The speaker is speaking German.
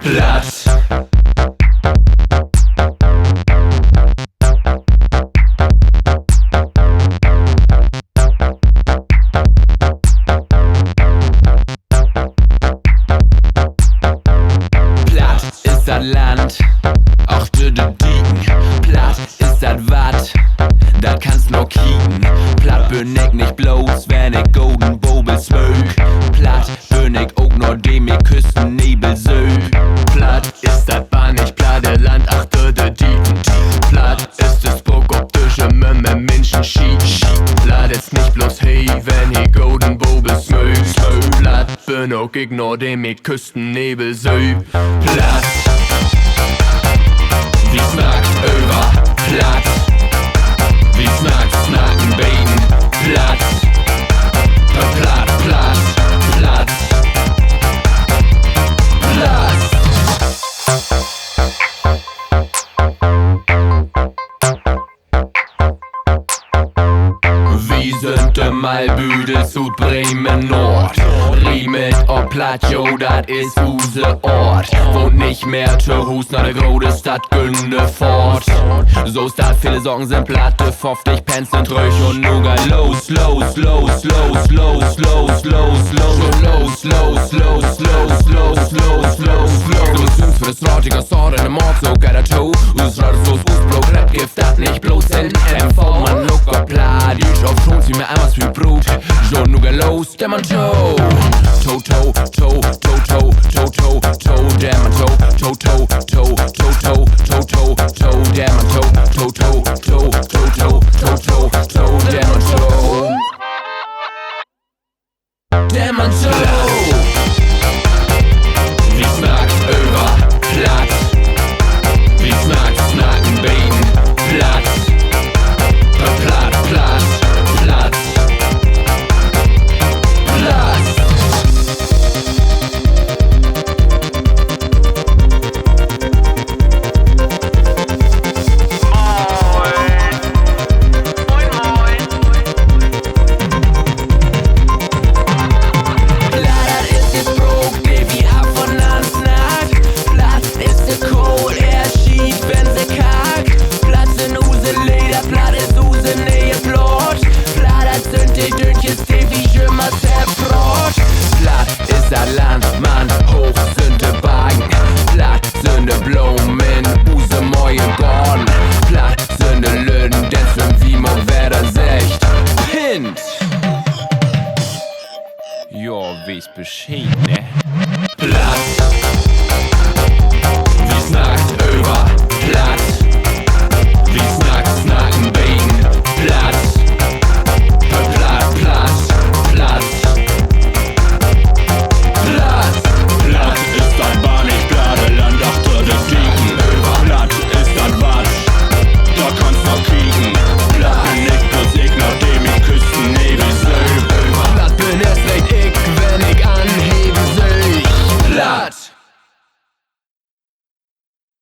Platz. Platt ist das Land, auch dünne Dieken. Platt ist das Watt, da kannst noch kicken. Platt bin ich nicht bloß, wenn ich Golden Bobel smög. Platt bin ich auch nur dem ich Küstennebel sög. Platt ist das Bahn, nicht platt, der Land, ach dünne Dieken. Platt ist das Bock, optische Mömme, Menschen schied. Platt ist nicht bloß hey, wenn ich Golden Bobel smög. Platt bin auch ich nur dem ich Küstennebel sög. Platt, wie smackt über Platt, wie smackt snacken beten. Platt, platt, platt, platt, platt. Wir sind de Malbüde zu Bremen Nord. Riemet ob Platt, jo, dat is use Ort. Wohnt nicht mehr zu Hus, na de grode Stadt Günde fort. So statt viele Sorgen sind Platte, foft ich pens sind Röch und Nuga. Los, los, los, los, los, los, los, los, los, los, los, los, los, los, los, los. Du syns für das Rautige Sort in dem Ort, so geiler Toe. Us Rades los, Us Rap gibt dat nicht bloß in MV, man look up Platt. Ich auf schon, zieh mir einmal wie Brut. Jo, Nuga los, der Mann Joe. Toe, toe, toe, toe, toe, toe, toe, toe, der Mann Toe. Toe, toe, toe, toe, toe, toe, toe, toe, der Mann Toe. Toe, toe, toe, toe, toe, toe, toe, toe, der Mann Toe. Der Mann Toe. Wie smackt über Platt, wie smackt snacken beten. Platt, platt, platt, platt, platt. Land, Mann, hoch sind de Bagen. Platt sind de Blumen, use moje Gorn. Platt sind de Löden, denn wie man werder secht. Hint! Jo, wie's Bescheid, ne? Platt.